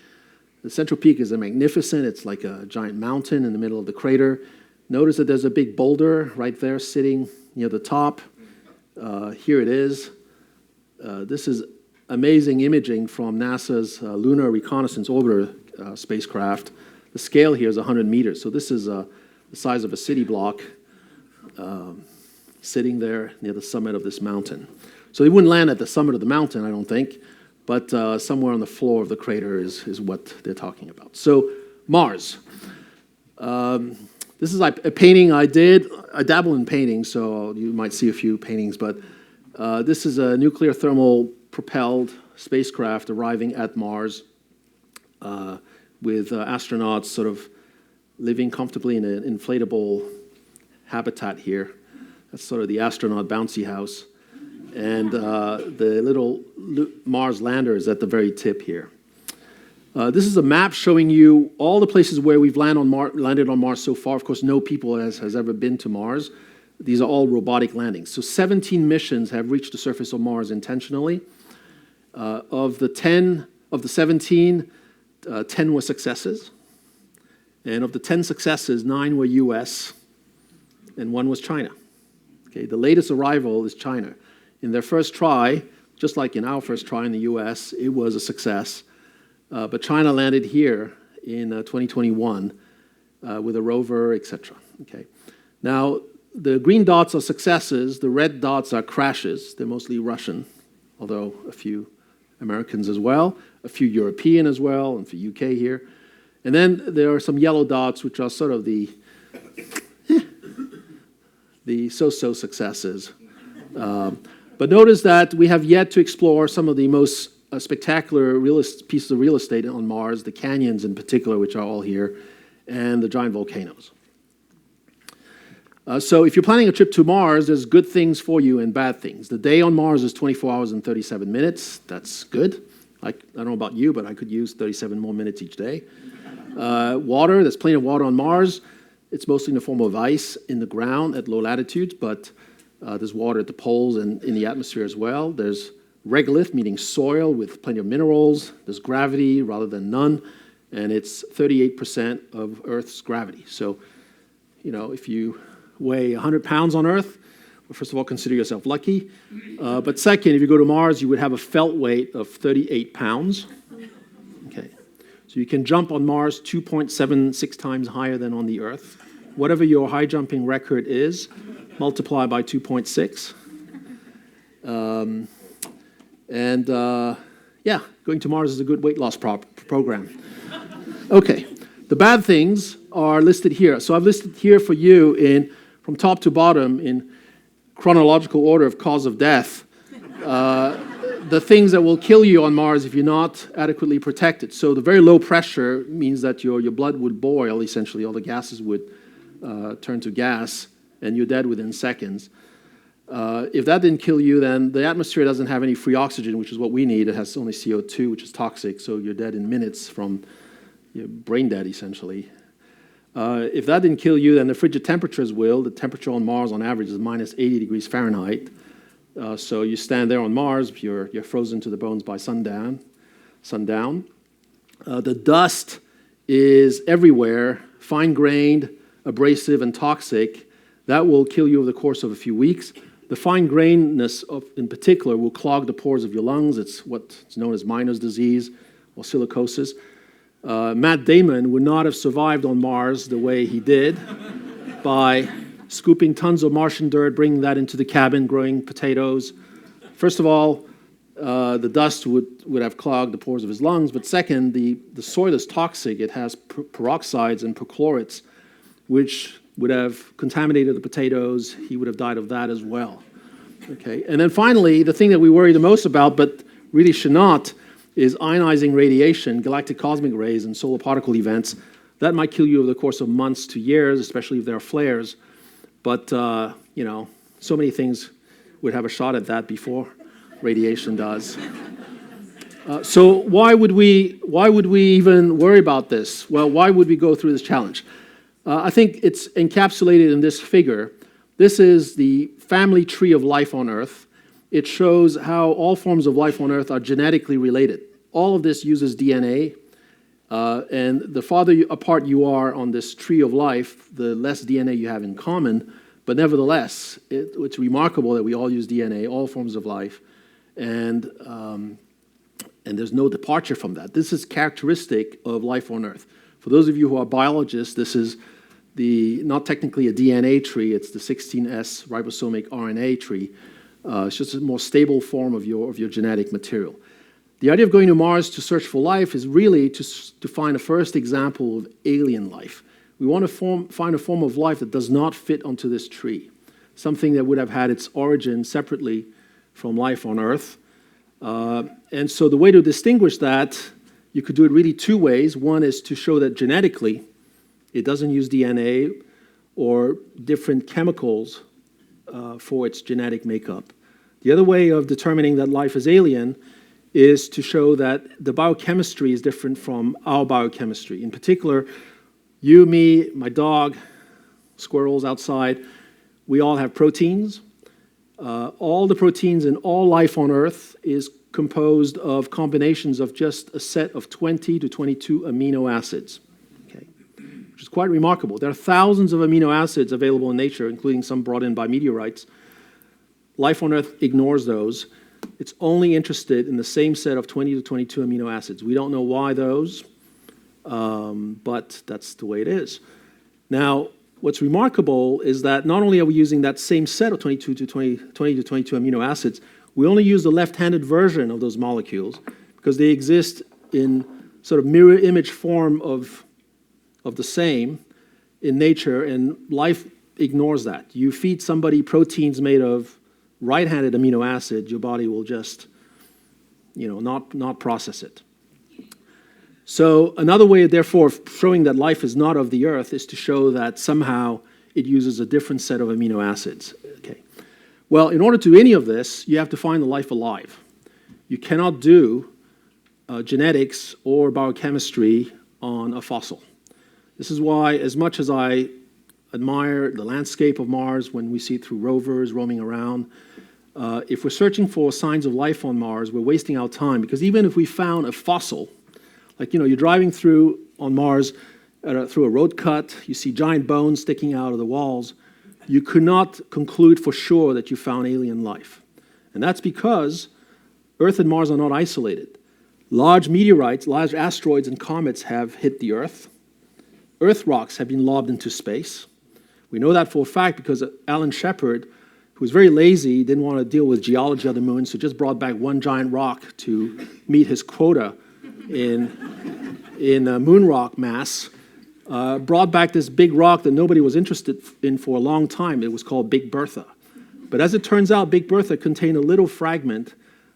The central peak is magnificent. It's like a giant mountain in the middle of the crater. Notice that there's a big boulder right there sitting near the top. Here it is. This is amazing imaging from NASA's Lunar Reconnaissance Orbiter spacecraft. The scale here is 100 meters, so this is the size of a city block sitting there near the summit of this mountain. So they wouldn't land at the summit of the mountain, I don't think, but somewhere on the floor of the crater is what they're talking about. So Mars. This is like a painting I did. I dabble in painting, so you might see a few paintings, but this is a nuclear thermal propelled spacecraft arriving at Mars with astronauts sort of living comfortably in an inflatable habitat here. That's sort of the astronaut bouncy house. And the little Mars lander is at the very tip here. This is a map showing you all the places where we've landed on Mars so far. Of course, no people has ever been to Mars. These are all robotic landings. So 17 missions have reached the surface of Mars intentionally. Of the 17, 10 were successes. And of the 10 successes, 9 were US, and 1 was China. Okay, the latest arrival is China. In their first try, just like in our first try in the US, it was a success. But China landed here in 2021 with a rover, etc. Okay. Now, the green dots are successes. The red dots are crashes. They're mostly Russian, although a few Americans as well, a few European as well, and for UK here. And then there are some yellow dots, which are sort of the so-so successes. But notice that we have yet to explore some of the most spectacular pieces of real estate on Mars, the canyons in particular, which are all here, and the giant volcanoes. So if you're planning a trip to Mars, there's good things for you and bad things. The day on Mars is 24 hours and 37 minutes. That's good. I don't know about you, but I could use 37 more minutes each day. Water, there's plenty of water on Mars. It's mostly in the form of ice in the ground at low latitudes, but there's water at the poles and in the atmosphere as well. There's regolith, meaning soil with plenty of minerals. There's gravity rather than none, and it's 38% of Earth's gravity. So, if you weigh 100 pounds on Earth, well, first of all, consider yourself lucky. But second, if you go to Mars, you would have a felt weight of 38 pounds. Okay. So you can jump on Mars 2.76 times higher than on the Earth. Whatever your high jumping record is, multiply by 2.6. Going to Mars is a good weight loss program. Okay, the bad things are listed here. So I've listed here for you from top to bottom in chronological order of cause of death, the things that will kill you on Mars if you're not adequately protected. So the very low pressure means that your blood would boil, essentially. All the gases would turn to gas, and you're dead within seconds. If that didn't kill you, then the atmosphere doesn't have any free oxygen, which is what we need. It has only CO2, which is toxic, so you're dead in minutes you're brain dead, essentially. If that didn't kill you, then the frigid temperatures will. The temperature on Mars, on average, is minus 80 degrees Fahrenheit. So you stand there on Mars, you're frozen to the bones by sundown. The dust is everywhere, fine-grained, abrasive, and toxic. That will kill you over the course of a few weeks. The fine-grainedness, in particular, will clog the pores of your lungs. It's what's known as Miner's disease or silicosis. Matt Damon would not have survived on Mars the way he did by scooping tons of Martian dirt, bringing that into the cabin, growing potatoes. First of all, the dust would have clogged the pores of his lungs. But second, the soil is toxic. It has peroxides and perchlorates, which would have contaminated the potatoes. He would have died of that as well. Okay, and then finally, the thing that we worry the most about, but really should not, is ionizing radiation, galactic cosmic rays, and solar particle events. That might kill you over the course of months to years, especially if there are flares. But, so many things would have a shot at that before radiation does. So why would we even worry about this? Well, why would we go through this challenge? I think it's encapsulated in this figure. This is the family tree of life on Earth. It shows how all forms of life on Earth are genetically related. All of this uses DNA, and the farther apart you are on this tree of life, the less DNA you have in common. But nevertheless, it's remarkable that we all use DNA, all forms of life, and there's no departure from that. This is characteristic of life on Earth. For those of you who are biologists, this is not technically a DNA tree, it's the 16S ribosomic RNA tree. It's just a more stable form of your genetic material. The idea of going to Mars to search for life is really to find a first example of alien life. We want to find a form of life that does not fit onto this tree, something that would have had its origin separately from life on Earth. And so the way to distinguish that, you could do it really two ways. One is to show that genetically it doesn't use DNA or different chemicals for its genetic makeup. The other way of determining that life is alien is to show that the biochemistry is different from our biochemistry. In particular, you, me, my dog, squirrels outside, we all have proteins. All the proteins in all life on Earth is composed of combinations of just a set of 20 to 22 amino acids, okay, which is quite remarkable. There are thousands of amino acids available in nature, including some brought in by meteorites. Life on Earth ignores those. It's only interested in the same set of 20 to 22 amino acids. We don't know why those, but that's the way it is. Now, what's remarkable is that not only are we using that same set of 20 to 22 amino acids, we only use the left-handed version of those molecules because they exist in sort of mirror image form of the same in nature, and life ignores that. You feed somebody proteins made of right-handed amino acid, your body will just, not process it. So another way, therefore, of showing that life is not of the Earth is to show that somehow it uses a different set of amino acids. Okay. Well, in order to do any of this, you have to find the life alive. You cannot do genetics or biochemistry on a fossil. This is why, as much as I admire the landscape of Mars when we see it through rovers roaming around, if we're searching for signs of life on Mars, we're wasting our time, because even if we found a fossil, like, you're driving through on Mars, through a road cut, you see giant bones sticking out of the walls, you could not conclude for sure that you found alien life. And that's because Earth and Mars are not isolated. Large meteorites, large asteroids and comets have hit the Earth. Earth rocks have been lobbed into space. We know that for a fact because Alan Shepard, who was very lazy, didn't want to deal with geology of the moon, so just brought back one giant rock to meet his quota in moon rock mass, brought back this big rock that nobody was interested in for a long time. It was called Big Bertha. But as it turns out, Big Bertha contained a little fragment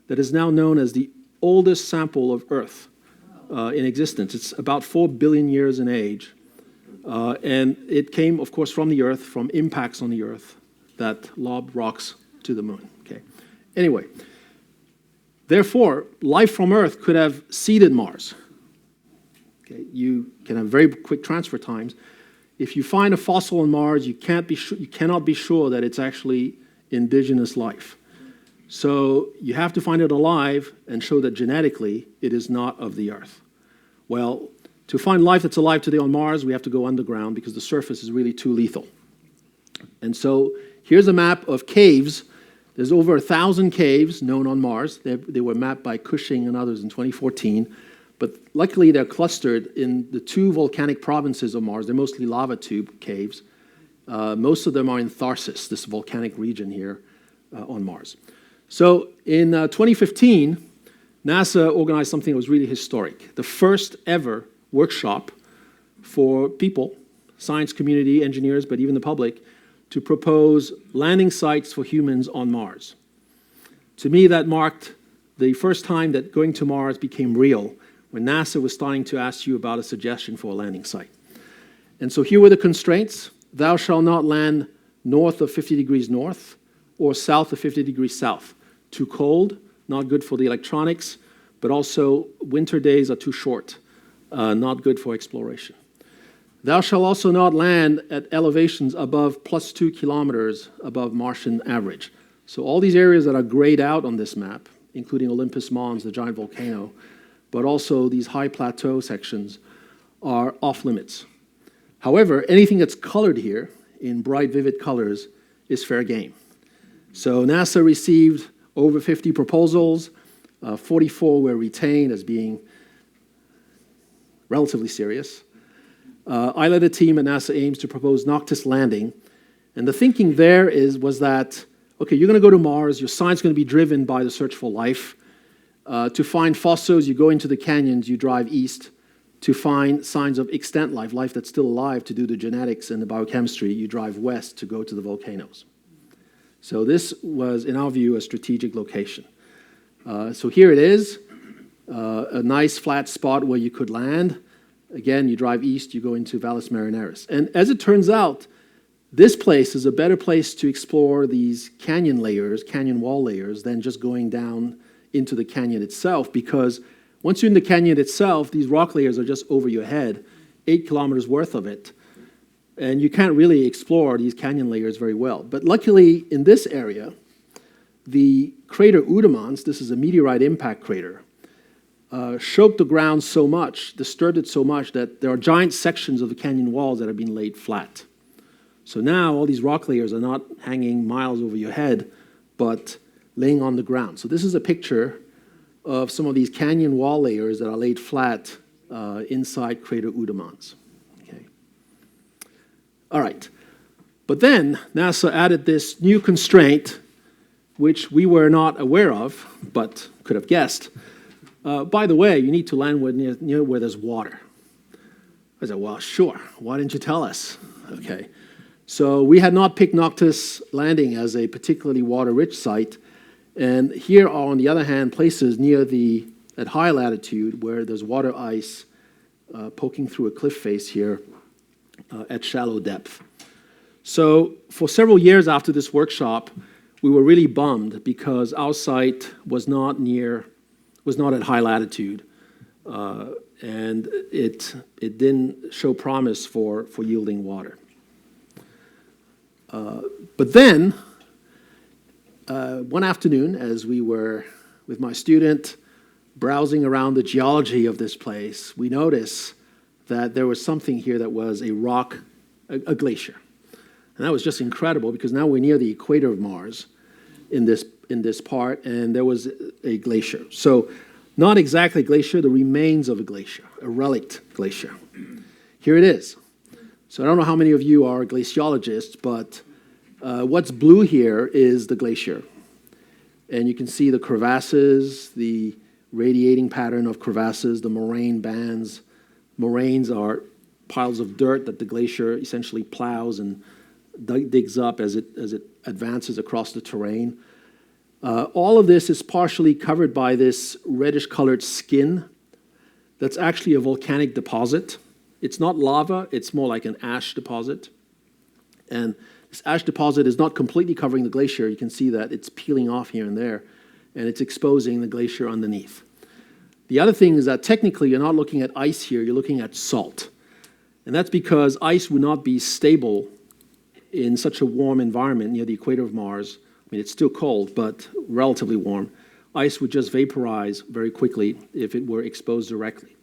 that is now known as the oldest sample of Earth in existence. It's about 4 billion years in age. And it came, of course, from the Earth, from impacts on the Earth that lobbed rocks to the moon. Okay. Anyway, therefore, life from Earth could have seeded Mars. Okay. You can have very quick transfer times. If you find a fossil on Mars, you cannot be sure that it's actually indigenous life. So you have to find it alive and show that genetically it is not of the Earth. Well, to find life that's alive today on Mars, we have to go underground because the surface is really too lethal. And so here's a map of caves. There's over 1,000 caves known on Mars. They were mapped by Cushing and others in 2014. But luckily, they're clustered in the 2 volcanic provinces of Mars. They're mostly lava tube caves. Most of them are in Tharsis, this volcanic region here on Mars. So in 2015, NASA organized something that was really historic. The first ever workshop for people, science community, engineers, but even the public, to propose landing sites for humans on Mars. To me, that marked the first time that going to Mars became real, when NASA was starting to ask you about a suggestion for a landing site. And so here were the constraints. Thou shalt not land north of 50 degrees north or south of 50 degrees south. Too cold, not good for the electronics, but also winter days are too short, not good for exploration. Thou shalt also not land at elevations above plus 2 kilometers above Martian average. So all these areas that are grayed out on this map, including Olympus Mons, the giant volcano, but also these high plateau sections, are off limits. However, anything that's colored here in bright, vivid colors is fair game. So NASA received over 50 proposals. 44 were retained as being relatively serious. I led a team at NASA Ames to propose Noctis landing. And the thinking there was that, okay, you're going to go to Mars. Your science is going to be driven by the search for life. To find fossils, you go into the canyons, you drive east. To find signs of extant life, life that's still alive, to do the genetics and the biochemistry, you drive west to go to the volcanoes. So this was, in our view, a strategic location. So here it is, a nice flat spot where you could land. Again, you drive east, you go into Valles Marineris. And as it turns out, this place is a better place to explore these canyon layers, canyon wall layers, than just going down into the canyon itself, because once you're in the canyon itself, these rock layers are just over your head, 8 kilometers worth of it, and you can't really explore these canyon layers very well. But luckily, in this area, the crater Oudemans, this is a meteorite impact crater, shook the ground so much, disturbed it so much, that there are giant sections of the canyon walls that have been laid flat. So now all these rock layers are not hanging miles over your head, but laying on the ground. So this is a picture of some of these canyon wall layers that are laid flat inside crater Oudemans. Okay. All right. But then NASA added this new constraint, which we were not aware of, but could have guessed. By the way, you need to land near where there's water. I said, well, sure. Why didn't you tell us? Okay. So we had not picked Noctis landing as a particularly water-rich site. And here are, on the other hand, places at high latitude where there's water ice poking through a cliff face here at shallow depth. So for several years after this workshop, we were really bummed because our site was not at high latitude, and it didn't show promise for yielding water. But then, one afternoon, as we were with my student browsing around the geology of this place, we noticed that there was something here that was a rock, a glacier. And that was just incredible because now we're near the equator of Mars in this part, and there was a glacier. So not exactly a glacier, the remains of a glacier, a relict glacier. Here it is. So I don't know how many of you are glaciologists, but what's blue here is the glacier. And you can see the crevasses, the radiating pattern of crevasses, the moraine bands. Moraines are piles of dirt that the glacier essentially plows and digs up as it advances across the terrain. All of this is partially covered by this reddish-colored skin that's actually a volcanic deposit. It's not lava, it's more like an ash deposit. And this ash deposit is not completely covering the glacier. You can see that it's peeling off here and there, and it's exposing the glacier underneath. The other thing is that technically you're not looking at ice here, you're looking at salt. And that's because ice would not be stable in such a warm environment near the equator of Mars. I mean, it's still cold, but relatively warm. Ice would just vaporize very quickly if it were exposed directly.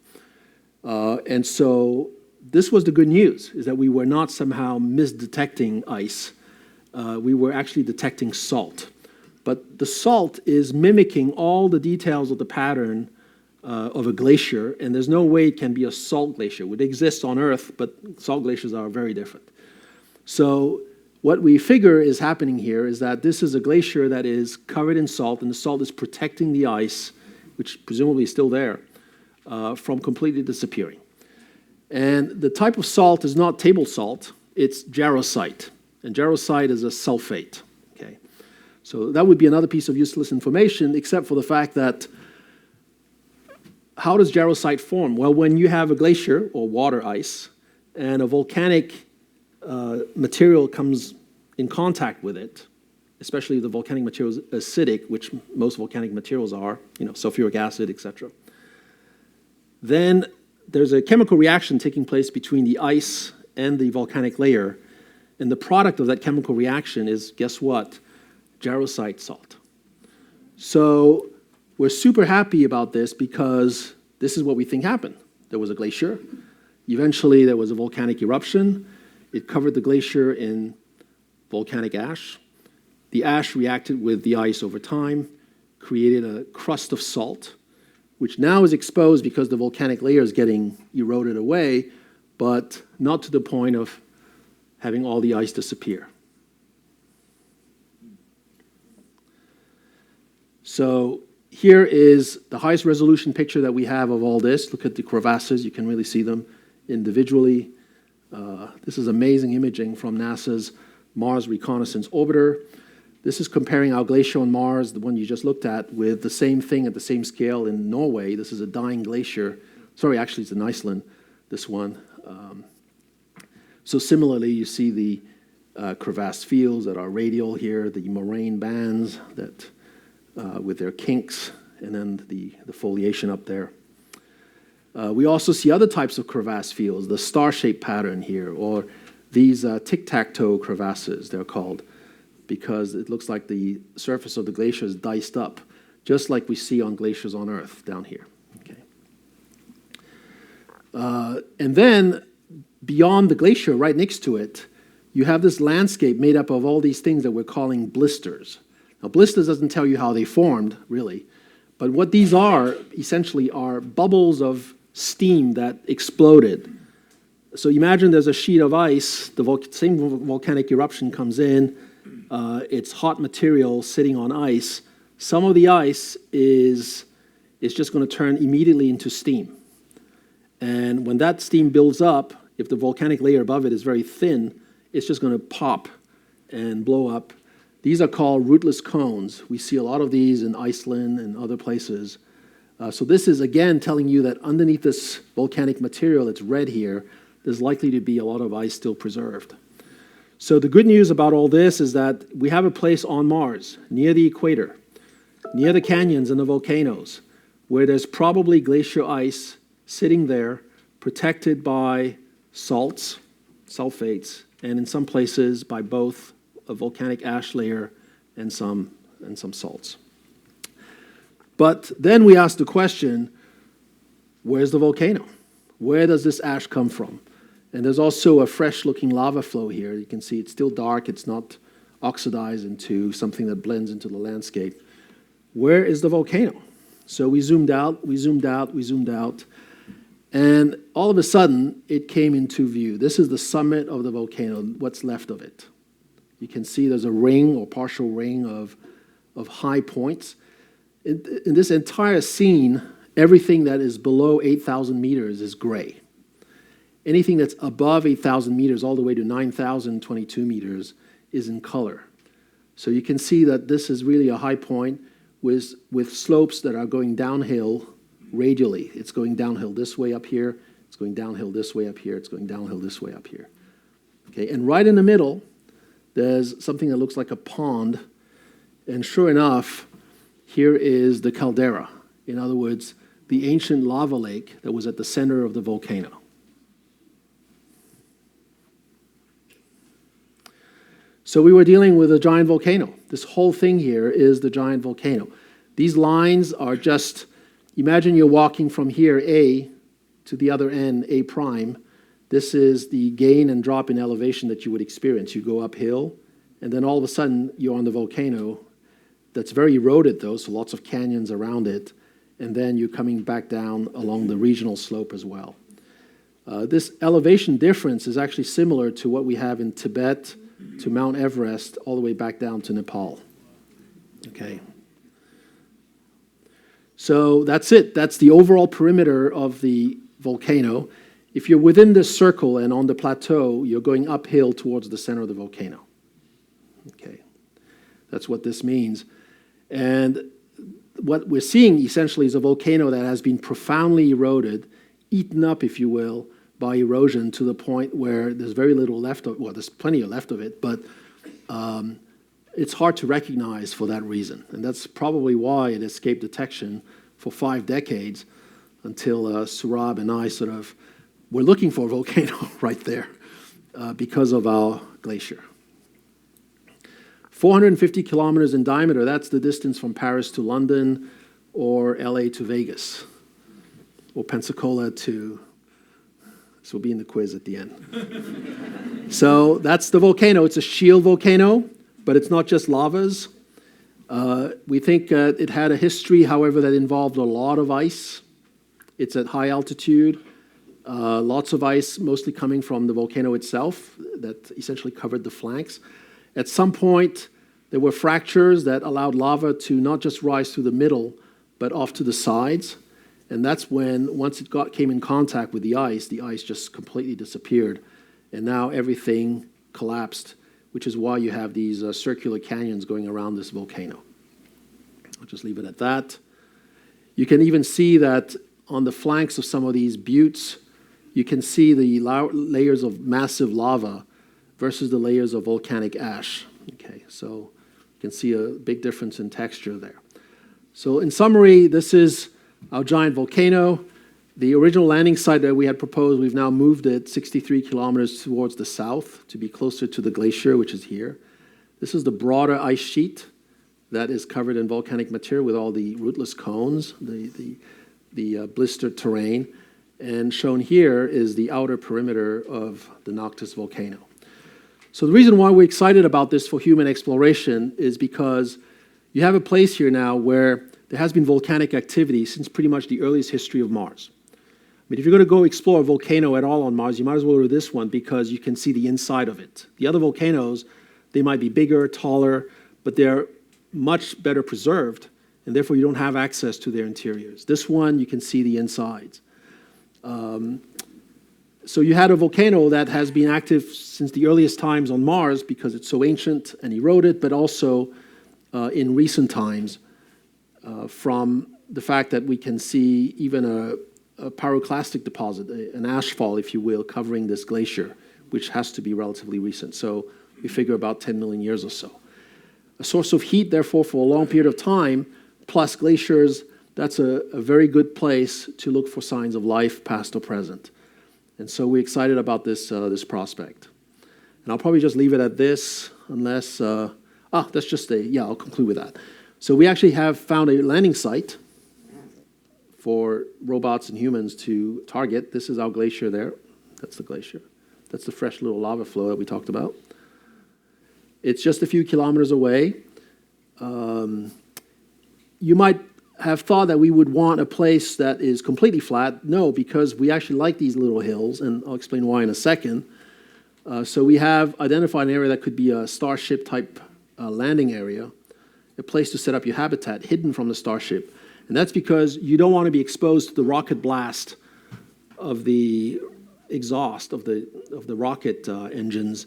And so this was the good news, is that we were not somehow misdetecting ice. We were actually detecting salt. But the salt is mimicking all the details of the pattern of a glacier, and there's no way it can be a salt glacier. It would exist on Earth, but salt glaciers are very different. So what we figure is happening here is that this is a glacier that is covered in salt, and the salt is protecting the ice, which presumably is still there, from completely disappearing. And the type of salt is not table salt, it's jarosite. And jarosite is a sulfate. Okay? So that would be another piece of useless information, except for the fact that how does jarosite form? Well, when you have a glacier or water ice and a volcanic material comes in contact with it, especially the volcanic material is acidic, which most volcanic materials are, sulfuric acid, etc. Then there's a chemical reaction taking place between the ice and the volcanic layer, and the product of that chemical reaction is, guess what? Jarosite salt. So we're super happy about this because this is what we think happened. There was a glacier. Eventually, there was a volcanic eruption. It covered the glacier in volcanic ash. The ash reacted with the ice over time, created a crust of salt, which now is exposed because the volcanic layer is getting eroded away, but not to the point of having all the ice disappear. So here is the highest resolution picture that we have of all this. Look at the crevasses. You can really see them individually. This is amazing imaging from NASA's Mars Reconnaissance Orbiter. This is comparing our glacier on Mars, the one you just looked at, with the same thing at the same scale in Norway. This is a dying glacier. Sorry, actually, it's in Iceland, this one. So similarly, you see the crevasse fields that are radial here, the moraine bands that with their kinks, and then the foliation up there. We also see other types of crevasse fields, the star-shaped pattern here, or these tic-tac-toe crevasses, they're called, because it looks like the surface of the glacier is diced up, just like we see on glaciers on Earth down here. Okay. And then, beyond the glacier, right next to it, you have this landscape made up of all these things that we're calling blisters. Now, blisters doesn't tell you how they formed, really, but what these are, essentially, are bubbles of steam that exploded. So imagine there's a sheet of ice, the same volcanic eruption comes in, it's hot material sitting on ice. Some of the ice is just going to turn immediately into steam. And when that steam builds up, if the volcanic layer above it is very thin, it's just going to pop and blow up. These are called rootless cones. We see a lot of these in Iceland and other places. So this is, again, telling you that underneath this volcanic material, it's red here, there's likely to be a lot of ice still preserved. So the good news about all this is that we have a place on Mars, near the equator, near the canyons and the volcanoes, where there's probably glacier ice sitting there, protected by salts, sulfates, and in some places by both a volcanic ash layer and some salts. But then we ask the question, where's the volcano? Where does this ash come from? And there's also a fresh-looking lava flow here. You can see it's still dark. It's not oxidized into something that blends into the landscape. Where is the volcano? So we zoomed out, we zoomed out, we zoomed out, and all of a sudden, it came into view. This is the summit of the volcano, what's left of it. You can see there's a ring or partial ring of high points. In this entire scene, everything that is below 8,000 meters is gray. Anything that's above 8,000 meters, all the way to 9,022 meters, is in color. So you can see that this is really a high point with slopes that are going downhill radially. It's going downhill this way up here, it's going downhill this way up here, it's going downhill this way up here. Okay, and right in the middle, there's something that looks like a pond, and sure enough, here is the caldera. In other words, the ancient lava lake that was at the center of the volcano. So we were dealing with a giant volcano. This whole thing here is the giant volcano. These lines are just, imagine you're walking from here, A, to the other end, A prime. This is the gain and drop in elevation that you would experience. You go uphill, and then all of a sudden, you're on the volcano. That's very eroded, though, so lots of canyons around it. And then you're coming back down along the regional slope as well. This elevation difference is actually similar to what we have in Tibet, to Mount Everest, all the way back down to Nepal. Okay. So that's it. That's the overall perimeter of the volcano. If you're within this circle and on the plateau, you're going uphill towards the center of the volcano. Okay. That's what this means. And what we're seeing essentially is a volcano that has been profoundly eroded, eaten up, if you will, by erosion to the point where there's very little left of, well, there's plenty left of it, but it's hard to recognize for that reason. And that's probably why it escaped detection for 5 decades until Surab and I sort of were looking for a volcano right there because of our glacier. 450 kilometers in diameter, that's the distance from Paris to London or LA to Vegas or Pensacola to, this will be in the quiz at the end. So that's the volcano. It's a shield volcano, but it's not just lavas. We think it had a history, however, that involved a lot of ice. It's at high altitude. Lots of ice, mostly coming from the volcano itself, that essentially covered the flanks. At some point, there were fractures that allowed lava to not just rise through the middle, but off to the sides. And that's when, once it came in contact with the ice just completely disappeared. And now everything collapsed, which is why you have these circular canyons going around this volcano. I'll just leave it at that. You can even see that on the flanks of some of these buttes, you can see the layers of massive lava versus the layers of volcanic ash. Okay, so you can see a big difference in texture there. So in summary, this is our giant volcano. The original landing site that we had proposed, we've now moved it 63 kilometers towards the south to be closer to the glacier, which is here. This is the broader ice sheet that is covered in volcanic material with all the rootless cones, the blistered terrain. And shown here is the outer perimeter of the Noctis volcano. So the reason why we're excited about this for human exploration is because you have a place here now where there has been volcanic activity since pretty much the earliest history of Mars. I mean, if you're going to go explore a volcano at all on Mars, you might as well go to this one because you can see the inside of it. The other volcanoes, they might be bigger, taller, but they're much better preserved, and therefore you don't have access to their interiors. This one, you can see the insides. So you had a volcano that has been active since the earliest times on Mars because it's so ancient and eroded, but also in recent times from the fact that we can see even a pyroclastic deposit, an ashfall, if you will, covering this glacier, which has to be relatively recent. So we figure about 10 million years or so. A source of heat, therefore, for a long period of time, plus glaciers, that's a very good place to look for signs of life, past or present. And so we're excited about this prospect. And I'll probably just leave it at this, unless, that's just I'll conclude with that. So we actually have found a landing site for robots and humans to target. This is our glacier there. That's the glacier. That's the fresh little lava flow that we talked about. It's just a few kilometers away. You might have thought that we would want a place that is completely flat. No, because we actually like these little hills, and I'll explain why in a second. So we have identified an area that could be a Starship-type landing area, a place to set up your habitat hidden from the Starship. And that's because you don't want to be exposed to the rocket blast of the exhaust of the rocket engines.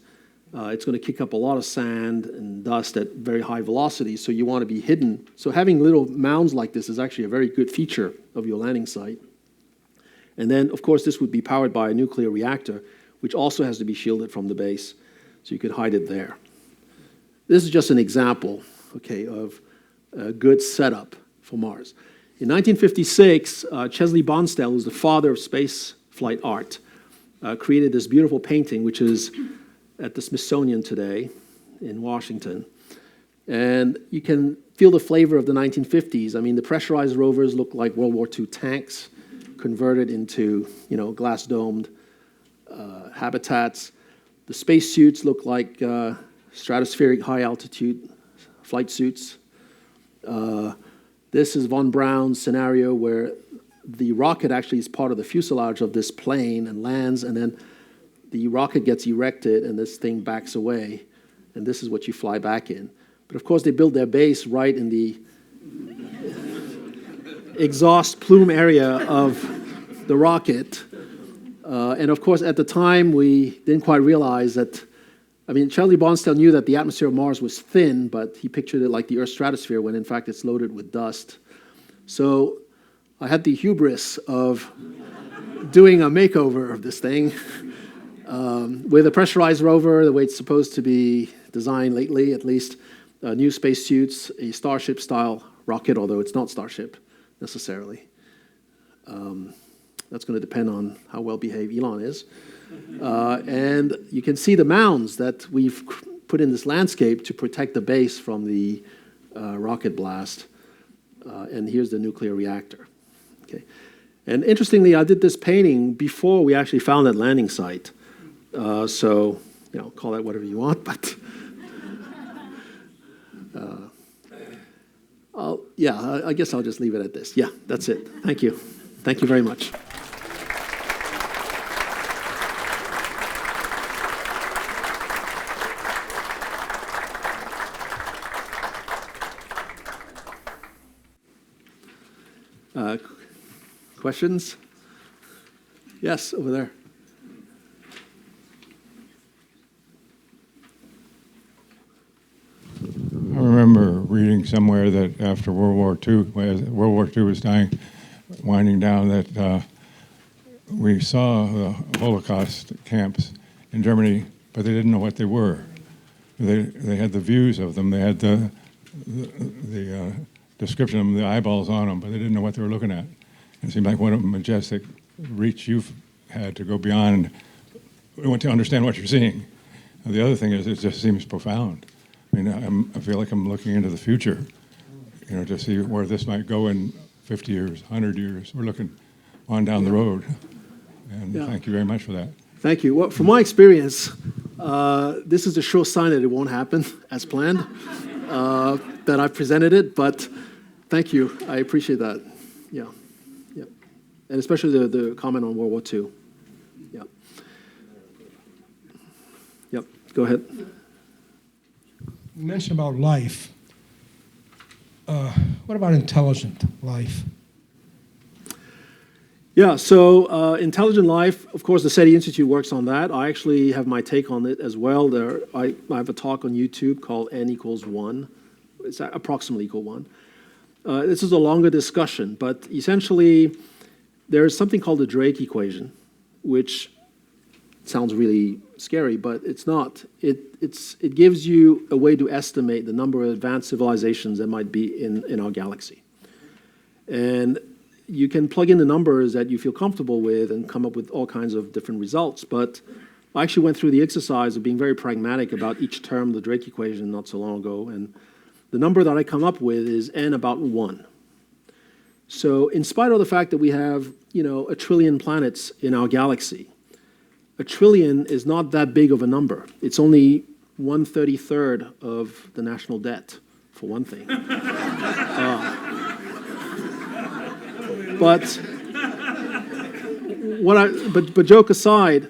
It's going to kick up a lot of sand and dust at very high velocity, so you want to be hidden. So having little mounds like this is actually a very good feature of your landing site. And then, of course, this would be powered by a nuclear reactor, which also has to be shielded from the base, so you could hide it there. This is just an example, okay, of a good setup for Mars. In 1956, Chesley Bonestell, who's the father of space flight art, created this beautiful painting, which is at the Smithsonian today in Washington. And you can feel the flavor of the 1950s. I mean, the pressurized rovers look like World War II tanks converted into, glass-domed habitats. The spacesuits look like stratospheric high-altitude flight suits. This is von Braun's scenario where the rocket actually is part of the fuselage of this plane and lands, and then the rocket gets erected and this thing backs away, and this is what you fly back in. But of course, they build their base right in the exhaust plume area of the rocket. And of course, at the time, we didn't quite realize that I mean, Charlie Bonstell knew that the atmosphere of Mars was thin, but he pictured it like the Earth's stratosphere when in fact it's loaded with dust. So I had the hubris of doing a makeover of this thing with a pressurized rover, the way it's supposed to be designed lately, at least, new spacesuits, a Starship-style rocket, although it's not Starship necessarily. That's going to depend on how well-behaved Elon is. And you can see the mounds that we've put in this landscape to protect the base from the rocket blast. And here's the nuclear reactor. Okay. And interestingly, I did this painting before we actually found that landing site. So, call that whatever you want, but I guess I'll just leave it at this. Yeah, that's it. Thank you. Thank you very much. Questions? Yes, over there. I remember reading somewhere that after World War II, as World War II was winding down, that we saw the Holocaust camps in Germany, but they didn't know what they were. They had the views of them, they had the description of them, the eyeballs on them, but they didn't know what they were looking at. It seemed like what a majestic reach you've had to go beyond, to understand what you're seeing. And the other thing is, it just seems profound. I mean, I feel like I'm looking into the future, to see where this might go in 50 years, 100 years. We're looking on down the road. And Thank you very much for that. Thank you. Well, from my experience, this is a sure sign that it won't happen as planned, that I've presented it, but thank you. I appreciate that. Yeah. And especially the comment on World War II. Yeah. Yep. Go ahead. You mentioned about life. What about intelligent life? Yeah, so intelligent life, of course, the SETI Institute works on that. I actually have my take on it as well. I have a talk on YouTube called N equals 1. It's approximately equal 1. This is a longer discussion, but essentially there is something called the Drake equation, which sounds really scary, but it's not. It gives you a way to estimate the number of advanced civilizations that might be in our galaxy. And you can plug in the numbers that you feel comfortable with and come up with all kinds of different results. But I actually went through the exercise of being very pragmatic about each term of the Drake equation not so long ago. And the number that I come up with is n about 1. So in spite of the fact that we have, 1 trillion planets in our galaxy, 1 trillion is not that big of a number. It's only 1/33 of the national debt, for one thing. But joke aside,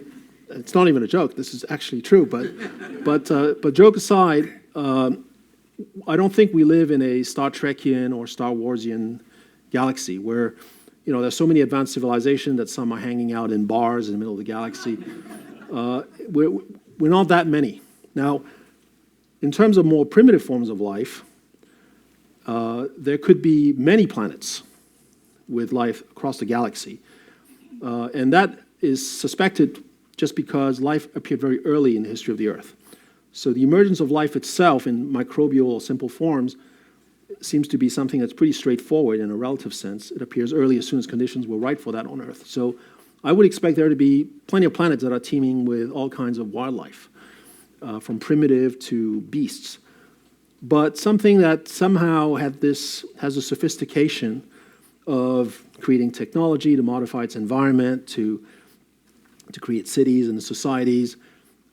it's not even a joke. This is actually true. But joke aside, I don't think we live in a Star Trekian or Star Warsian galaxy where, there's so many advanced civilizations that some are hanging out in bars in the middle of the galaxy. We're not that many. Now, in terms of more primitive forms of life, there could be many planets with life across the galaxy. And that is suspected just because life appeared very early in the history of the Earth. So the emergence of life itself in microbial or simple forms seems to be something that's pretty straightforward in a relative sense. It appears early as soon as conditions were right for that on Earth. So I would expect there to be plenty of planets that are teeming with all kinds of wildlife, from primitive to beasts. But something that somehow has a sophistication of creating technology to modify its environment, to create cities and societies,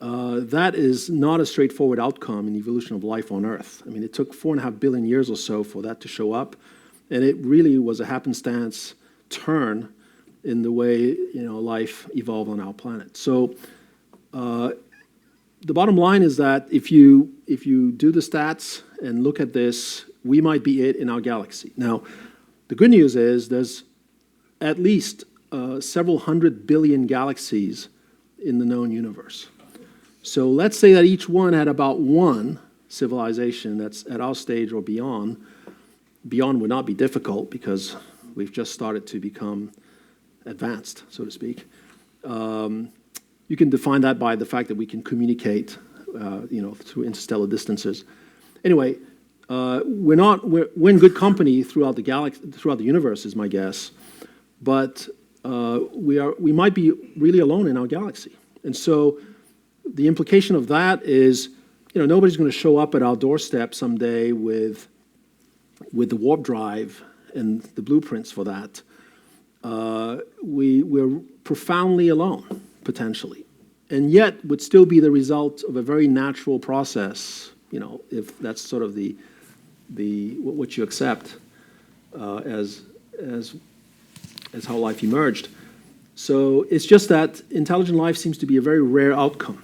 that is not a straightforward outcome in the evolution of life on Earth. I mean, it took 4.5 billion years or so for that to show up, and it really was a happenstance turn in the way life evolved on our planet. So the bottom line is that if you do the stats and look at this, we might be it in our galaxy. Now, the good news is there's at least several hundred billion galaxies in the known universe. So let's say that each one had about one civilization that's at our stage or beyond. Beyond would not be difficult because we've just started to become advanced, so to speak. You can define that by the fact that we can communicate, through interstellar distances. Anyway, we're in good company throughout the galaxy, throughout the universe, is my guess. But we might be really alone in our galaxy, and so the implication of that is, nobody's going to show up at our doorstep someday with the warp drive and the blueprints for that. We're profoundly alone, potentially, and yet would still be the result of a very natural process, if that's sort of the what you accept as how life emerged. So it's just that intelligent life seems to be a very rare outcome.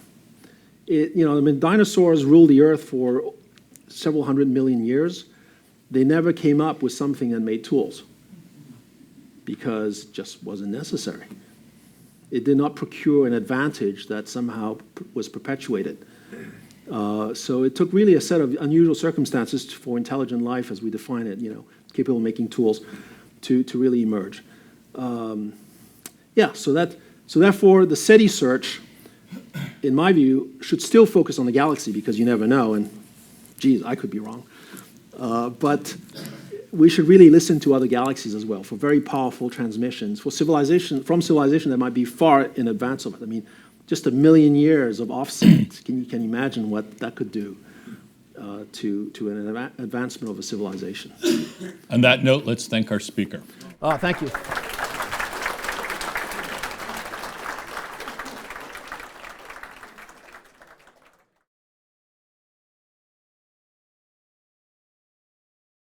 Dinosaurs ruled the earth for several 100 million years. They never came up with something that made tools because it just wasn't necessary. It did not procure an advantage that somehow was perpetuated. So it took really a set of unusual circumstances for intelligent life, as we define it, capable of making tools, to really emerge. So therefore, the SETI search, in my view, should still focus on the galaxy because you never know, and geez, I could be wrong. But we should really listen to other galaxies as well for very powerful transmissions, from civilization that might be far in advance of it. I mean, just 1 million years of offset, can you imagine what that could do to an advancement of a civilization? On that note, let's thank our speaker. Thank you.